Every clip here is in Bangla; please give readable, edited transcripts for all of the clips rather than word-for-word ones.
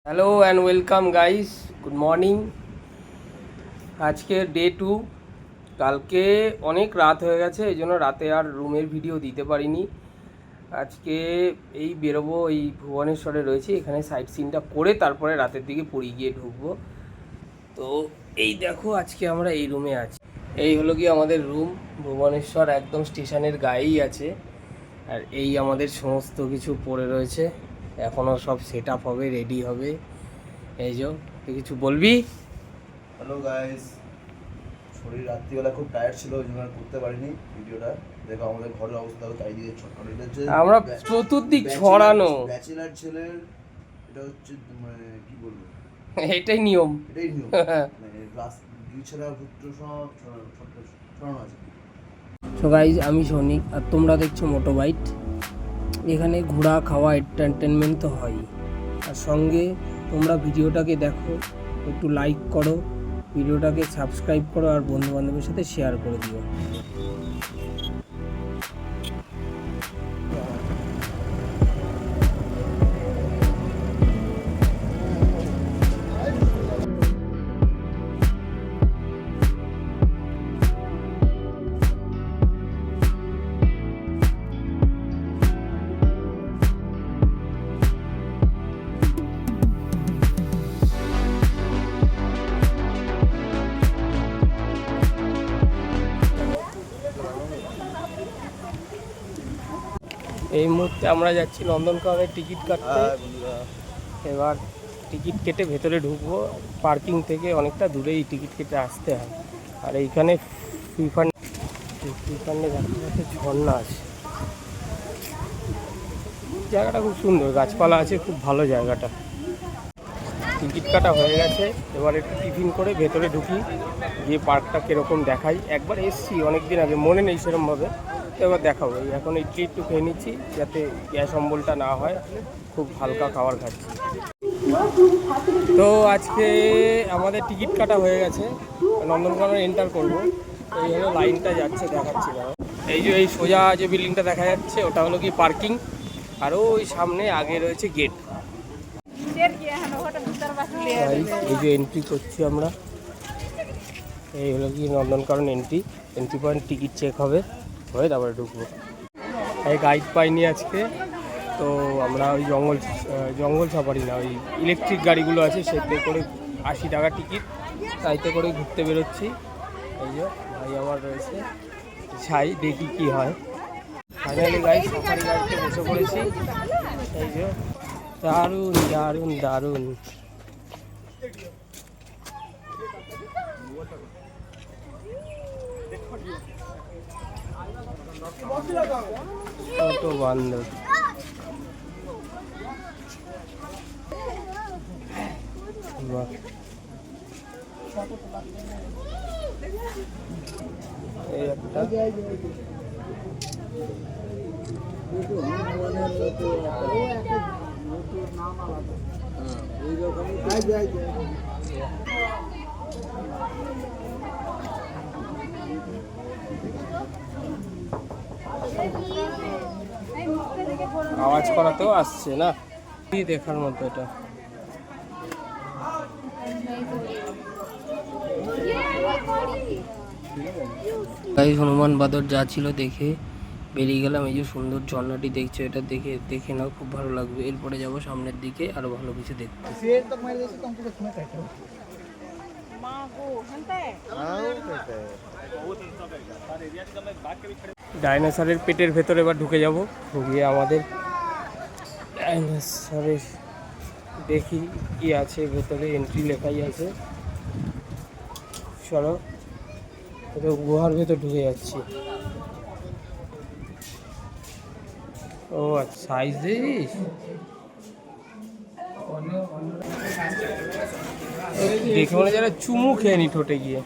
Hello and welcome guys, good morning. আজকে ডে 2। কালকে অনেক রাত হয়ে গেছে, এই জন্য রাতে আর রুমের ভিডিও দিতে পারিনি। আজকে এই বেরোবো, এই ভুবনেশ্বরে রয়েছে, এখানে সাইট সিনটা করে তারপরে রাতের দিকে পুরী গিয়ে ঢুকবো। তো এই দেখো, আজকে আমরা এই রুমে আছি। এই হলো কি আমাদের রুম, ভুবনেশ্বর একদম স্টেশনের গায়েই আছে। আর এই আমাদের সমস্ত কিছু পড়ে রয়েছে, এখনও সব সেট আপ হবে, রেডি হবে। এই যে, তুই কিছু বলবি? হ্যালো গাইস, শরীর রাত্রিবেলা খুব টায়ার্ড ছিল, ওই জন্য আর করতে পারিনি ভিডিওটা। দেখো আমাদের ঘরের অবস্থা, তাই দিয়ে আমরা চতুর্দিক ছড়ানো ব্যাচেলার ছেলের এটা হচ্ছে, মানে কি বলবো, এটাই নিয়ম। এটাই নিয়ম। মানে ছেঁড়া ভুট্টো সব ছড়ানো আছে। সো গাইজ, আমি সনিক আর তোমরা দেখছো মোটো বাইট। এখানে ঘোরা খাওয়া এন্টারটেনমেন্ট তো হয়, আর সঙ্গে তোমরা ভিডিওটাকে দেখো, একটু লাইক করো, ভিডিওটাকে সাবস্ক্রাইব করো, আর বন্ধু বান্ধবের সাথে শেয়ার করে দিও। এই মুহূর্তে আমরা যাচ্ছি নন্দনকাননের টিকিট কাটতে। এবার টিকিট কেটে ভেতরে ঢুকবো। পার্কিং থেকে অনেকটা দূরেই টিকিট কেটে আসতে হয়। আর এইখানে ফ্রিফান্ডে একটা ঝর্ণা আছে। জায়গাটা খুব সুন্দর, গাছপালা আছে, খুব ভালো জায়গাটা। টিকিট কাটা হয়ে গেছে, এবার একটু টিফিন করে ভেতরে ঢুকি, গিয়ে পার্কটা কীরকম দেখাই। একবার এসছি অনেক দিন আগে, মনে নেই সেরকমভাবে, তো এবার দেখাবো। এখন ইডলি একটু খেয়ে নিচ্ছি যাতে গ্যাস অম্বলটা না হয়, খুব হালকা খাবার খাচ্ছি। তো আজকে আমাদের টিকিট কাটা হয়ে গেছে, নন্দনকানন এন্টার করবো। এই হলো লাইনটা যাচ্ছে, দেখাচ্ছি না। এই যে এই সোজা যে বিল্ডিংটা দেখা যাচ্ছে, ওটা হলো কি পার্কিং, আর ওই সামনে আগে রয়েছে গেট। এই যে এন্ট্রি করছি আমরা, এই হলো কি Nandankanan entry point. Ticket check হবে, হয়ে তারপরে ঢুকবো। এই গাইড পাইনি আজকে, তো আমরা ওই জঙ্গল সাফারি না, ওই ইলেকট্রিক গাড়িগুলো আছে সেতে করে 80 টাকা টিকিট, তাইতে করে ঘুরতে বেরোচ্ছি। এই যে ভাই আমার রয়েছে, যাই দেখি কি হয়। ফাইনালি গাইড সাফারি গাড়িতে বসে পড়েছি। এই যে দারুণ দারুণ দারুণ। ছোট বান্দর, এই একটা আওয়াজ করাতেও আসছে না, কি দেখার মতো এটা। হনুমান বাদর যা ছিল দেখে বেরিয়ে গেলাম। এই যে সুন্দর ঝর্ণাটি দেখছো, এটা দেখে নাও, খুব ভালো লাগবে। এরপরে যাব সামনের দিকে, আরো ভালো কিছু দেখতে। ডাইনোসরের পেটের ভেতরে এবার ঢুকে যাব, গিয়ে আমাদের ডাইনোসরের দেখি কি আছে ভেতরে। এন্ট্রি লেখাই আছে, চলো গুহার ভেতর ঢুকে যাচ্ছি। ও আচ্ছা, সাইজ দিস দেখে মনে যারা চুমু খেয়ে নি ঠোঁটে গিয়ে।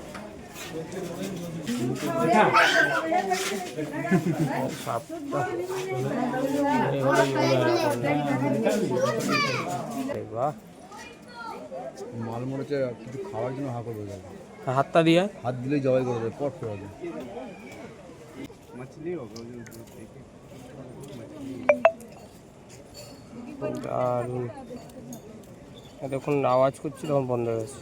মাল মনে হচ্ছে কিছু খাওয়ার জন্য হা করবে, হাতটা দিয়ে হাত দিলেই জবাই করে দেবে, পট করে দেবে। দারুণ। দেখুন আওয়াজ করছি তখন বন্ধ হয়ে গেছে।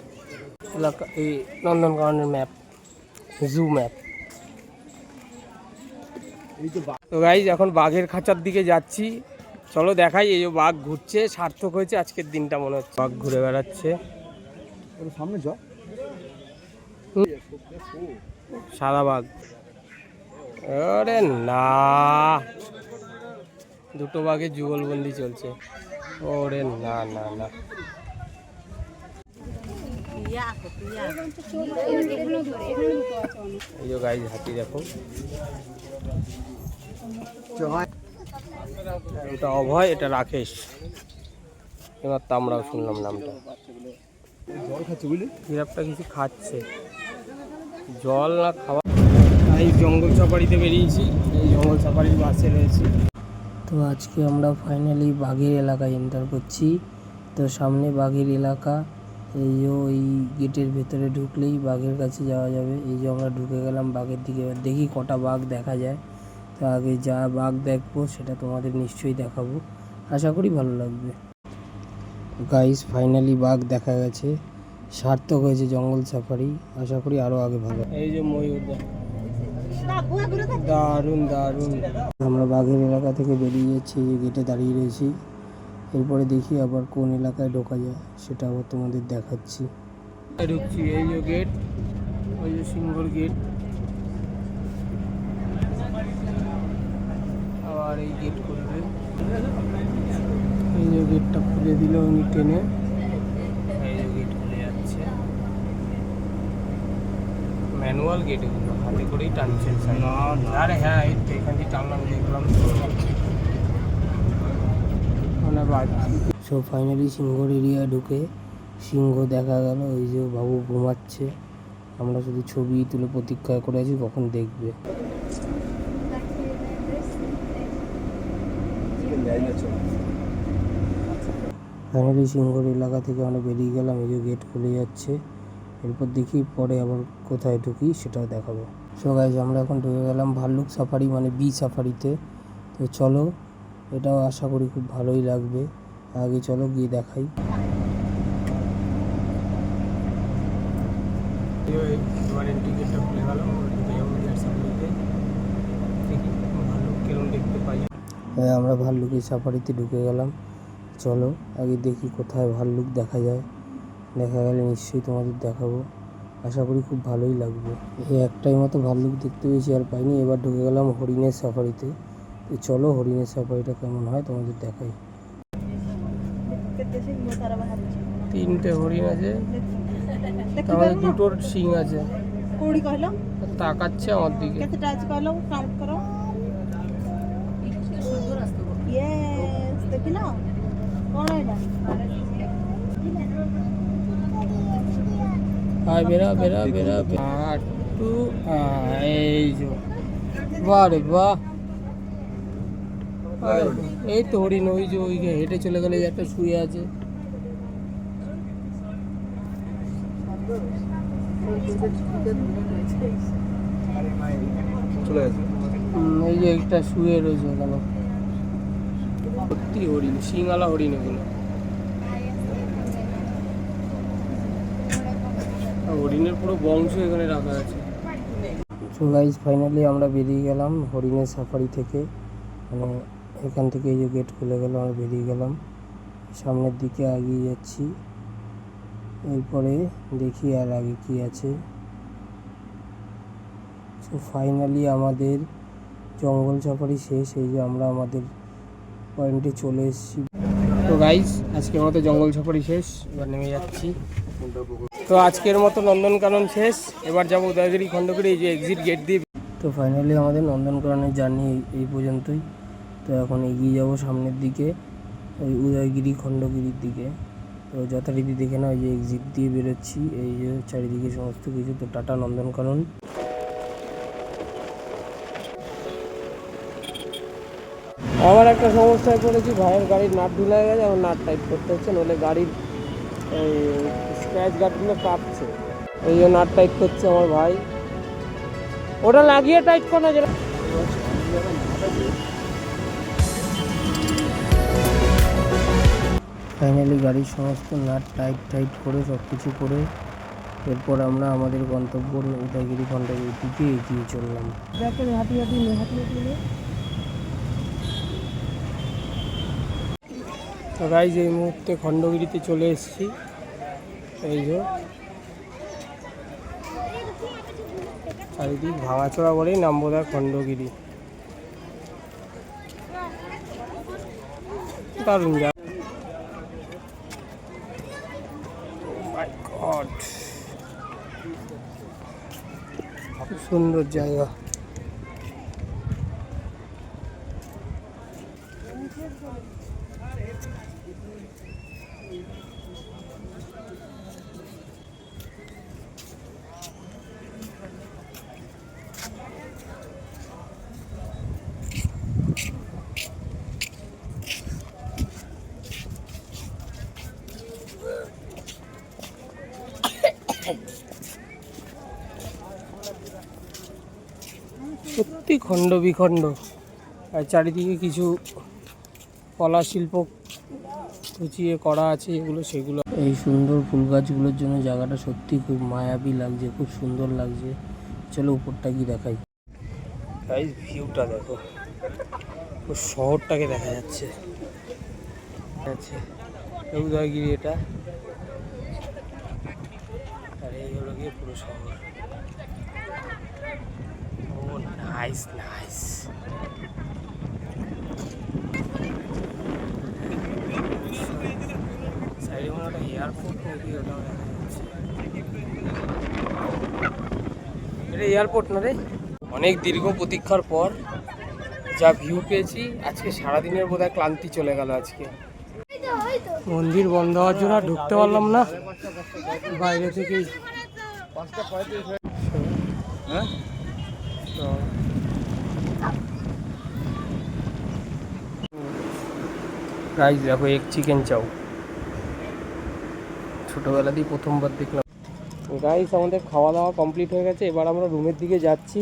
এলাকা এই নন্দনকাননের ম্যাপ, জু ম্যাপ। তো গাইজ এখন বাঘের খাঁচার দিকে যাচ্ছি, চলো দেখাই। এই যে বাঘ ঘুরছে, সার্থক হয়েছে আজকের দিনটা মনে হচ্ছে। বাঘ ঘুরে বেড়াচ্ছে সামনে যা, সাদা বাঘ। আরে না, দুটো বাঘের যুগলবন্দি চলছে। ওরে না না না, এই যে গাইজ হাতি দেখো। এটা অভয়, এটা রাকেশ। এবার তো আমরাও শুনলাম নামটা। জল খাচ্ছে বুঝলি, জিরাফটা কিছু খাচ্ছে, জল না খাওয়া। এই জঙ্গল সাফারিতে বেরিয়েছি, এই জঙ্গল সাফারির বাসে রয়েছি। তো আজকে আমরা ফাইনালি বাঘের এলাকায় এন্টার করছি। তো সামনে বাঘের এলাকা, এই যে ওই গেটের ভেতরে ঢুকলেই বাঘের কাছে যাওয়া যাবে। এই যে আমরা ঢুকে গেলাম বাঘের দিকে, এবার দেখি কটা বাঘ দেখা যায়। তো আগে যা বাঘ দেখবো সেটা তোমাদের নিশ্চয়ই দেখাবো, আশা করি ভালো লাগবে। গাইস ফাইনালি বাঘ দেখা গেছে, সার্থক হয়েছে জঙ্গল সাফারি, আশা করি আরও আগে ভালো। এই যে ময়ূর, দারুণ দারুণ। আমরা বাঘের এলাকা থেকে বেরিয়ে যাচ্ছি, এই যে গেটে দাঁড়িয়ে রয়েছি। এরপরে দেখি আবার কোন এলাকায় ঢোকা যায় সেটা আবার তোমাদের দেখাচ্ছি। ঢুকছি, এই যে গেট, ওই যে সিংহর গেট। আবার এই গেট খুলবে, এই যে গেটটা খুলে দিল উনি টেনে। এই যে গেট খুলে যাচ্ছে, ম্যানুয়াল গেট, এগুলো হাতে করেই টানছেন। আরে হ্যাঁ, এই তো এখান থেকে টানলাম, দেখলাম মানে বাজছি। সো ফাইনালি সিংহর এরিয়া ঢুকে সিংহ দেখা গেল। ওই যে বাবু ঘুমাচ্ছে, আমরা শুধু ছবি তুলে প্রতীক্ষা করে আছি কখন দেখবে। ফাইনালি সিংহর এলাকা থেকে আমরা বেরিয়ে গেলাম, এই যে গেট খুলে যাচ্ছে। এরপর দেখি পরে আবার কোথায় ঢুকি সেটাও দেখাবো। সো গাইজ আমরা এখন ঢুকে গেলাম ভাল্লুক সাফারি মানে বি সাফারিতে। তো চলো, এটাও আশা করি খুব ভালোই লাগবে। আগে চলো গিয়ে দেখাই। টিকিটটা খুলে গেল, ভাল্লুক কেরম দেখতে পাই। হ্যাঁ, আমরা ভাল্লুকের সাফারিতে ঢুকে গেলাম। চলো আগে দেখি কোথায় ভাল্লুক দেখা যায়, দেখা গেলে নিশ্চয়ই তোমাদের দেখাবো, আশা করি খুব ভালোই লাগবে। এই একটাই মতো ভাল্লুক দেখতে পেয়েছি, আর পাইনি। এবার ঢুকে গেলাম হরিণের সাফারিতে। তো চলো হরিণের সাফারিটা কেমন হয় তোমাদের দেখাই। তিনটে হরিণ আছে, তাহলে দুটোর শিং আছে, তাকাচ্ছে আমার দিকে। বেরা বেরা বেরা, একটু এই যে বাহ রে বাহ, এই তো হরিণ। ওই যে ওই হেঁটে চলে গেলে একটা শুয়ে আছে। চলে গেছে, এই যে একটা শুয়ে রয়েছে ওখানে, সত্যি হরিণ, শিঙালা হরিণ এগুলো। হরিণের পুরো বংশ এখানে রাখা আছে। সো গাইজ ফাইনালি আমরা বেরিয়ে গেলাম হরিণের সাফারি থেকে, মানে এখান থেকে এই যে গেট খুলে গেল, আমরা বেরিয়ে গেলাম, সামনের দিকে এগিয়ে যাচ্ছি। এরপরে দেখি আর আগে কি আছে। সো ফাইনালি আমাদের জঙ্গল সাফারি শেষ, এই যে আমরা আমাদের পয়েন্টে চলে এসেছি। তো গাইজ আজকের মতো জঙ্গল সাফারি শেষ, এবার নেমে যাচ্ছি। তো আজকের মতো নন্দনকানন শেষ, এবার যাবো উদয়গিরি খণ্ডগিরি, এই যে এক্সিট গেট দিয়ে। তো ফাইনালি আমাদের নন্দনকাননের জার্নি এই পর্যন্তই। তো এখন এগিয়ে যাব সামনের দিকে, ওই উদয়গিরি খণ্ডগিরির দিকে। তো যথারীতি দেখে না, ওই যে এক্সিট দিয়ে বেরোচ্ছি, এই যে চারিদিকে সমস্ত কিছু। তো টাটা নন্দনকানন। আবার একটা সমস্যায় পড়েছি, ভাইয়ের গাড়ির নাট ঢিলা হয়ে গেছে, আমার নাট টাইট করতে হচ্ছে, নইলে গাড়ির এই স্ক্র্যাচ গার্ডগুলো কাঁপছে, এই জন্য নাট টাইট করছে আমার ভাই। ওটা লাগিয়ে টাইট করো যেটা। ফাইনালি গাড়ির সমস্ত নাট টাইট করে সব কিছু করে এরপর আমরা আমাদের গন্তব্য উদয়গিরি খণ্ডগিরির দিকে এগিয়ে চললাম। তো গাইজ এই মুহূর্তে খণ্ডগিরিতে চলে এসেছি। এই যে চারিদিক ভাঙাচোরা বলেই নামবোধা খণ্ডগিরি। দারুণ জায়গা, খুব সুন্দর জায়গা। সত্যি খণ্ড বিখণ্ড, আর চারিদিকে কিছু কলা শিল্প কুচিয়ে করা আছে এগুলো সেগুলো। এই সুন্দর ফুল গাছগুলোর জন্য জায়গাটা সত্যি খুব মায়াবী লাগছে, খুব সুন্দর লাগছে। চলো উপরটা কি দেখাই। গাইস ভিউটা দেখো, শহরটাকে দেখা যাচ্ছে। উদয়গিরি এটা, আর এই হলো গিয়ে পুরো শহর। Nice nice. সাইডে মনে একটা এয়ারপোর্ট নাকি, ওটাও দেখা যাচ্ছে। এটা এয়ারপোর্ট না রে। অনেক দীর্ঘ প্রতীক্ষার পর যা ভিউ পেয়েছি, আজকে সারাদিনের বোধহয় ক্লান্তি চলে গেল আজকে। মন্দির বন্ধ হওয়ার জন্য ঢুকতে পারলাম না, বাইরে থেকেই। গাইস দেখো, এক চিকেন চাও, ছোটোবেলাতেই প্রথমবার দেখলাম। গাইস আমাদের খাওয়া দাওয়া কমপ্লিট হয়ে গেছে, এবার আমরা রুমের দিকে যাচ্ছি।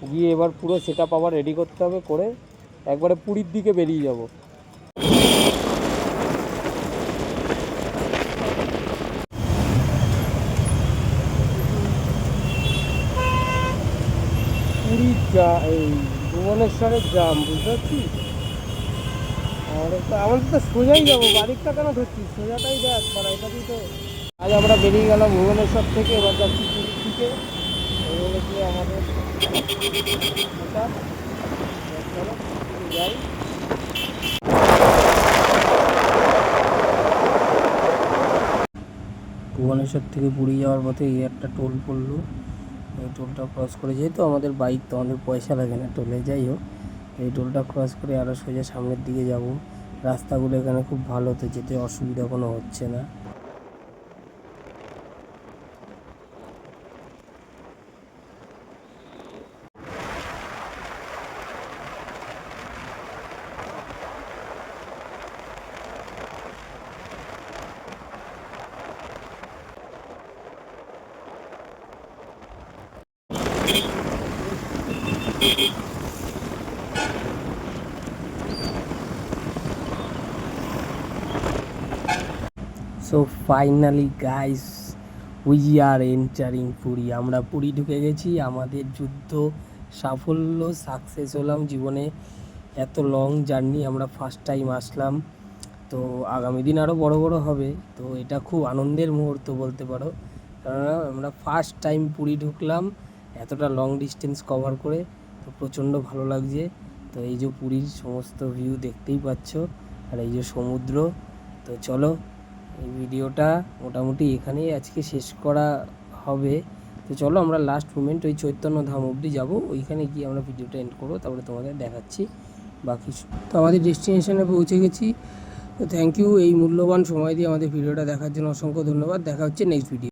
গিয়ে এবার পুরো সেট আপ আবার রেডি করতে হবে, করে একবারে পুরীর দিকে বেরিয়ে যাব। পুরীর এই ভুবনেশ্বরের জাম, বুঝতে পারছিস? আমাদের তো সোজাই যাবো, বাড়িরটা কেন ধরছিস? সোজাটাই দেখ, পাড়া এটাতেই তো। আজ আমরা বেরিয়ে গেলাম ভুবনেশ্বর থেকে, এবার যাচ্ছি পুরীর দিকে। এই হলো কি আমাদের যাই। ভুবনেশ্বর থেকে পুরী যাওয়ার পথে এই একটা টোল পড়লো, এই টোলটা ক্রস করে, যেহেতু আমাদের বাইক তো আমাদের পয়সা লাগে না টোলে, যাই হোক এই টোলটা ক্রস করে আরও সোজা সামনের দিকে যাব। রাস্তাগুলো এখানে খুব ভালো, তো যেতে অসুবিধা কোনো হচ্ছে না। So finally guys we are entering Puri. আমরা পুরী ঢুকে গেছি, আমাদের যুদ্ধ সাফল্য, সাকসেস হলাম জীবনে। এত লং জার্নি আমরা ফার্স্ট টাইম আসলাম, তো আগামী দিন আরও বড় বড় হবে। তো এটা খুব আনন্দের মুহূর্ত বলতে পারো, কারণ আমরা ফার্স্ট টাইম পুরী ঢুকলাম এতটা লং ডিস্টেন্স কভার করে, তো প্রচণ্ড ভালো লাগছে। তো এই যে পুরীর সমস্ত ভিউ দেখতেই পাচ্ছ, আর এই যে সমুদ্র। তো চলো এই ভিডিওটা মোটামুটি এখানেই আজকে শেষ করা হবে। তো চলো আমরা লাস্ট মোমেন্ট ওই চৈতন্য ধাম অবধি যাবো, ওইখানে গিয়ে আমরা ভিডিওটা এন্ড করবো, তারপরে তোমাদের দেখাচ্ছি বাকি। তো আমাদের ডেস্টিনেশনে পৌঁছে গেছি। তো থ্যাংক ইউ এই মূল্যবান সময় দিয়ে আমাদের ভিডিওটা দেখার জন্য, অসংখ্য ধন্যবাদ। দেখা হচ্ছে নেক্সট ভিডিও।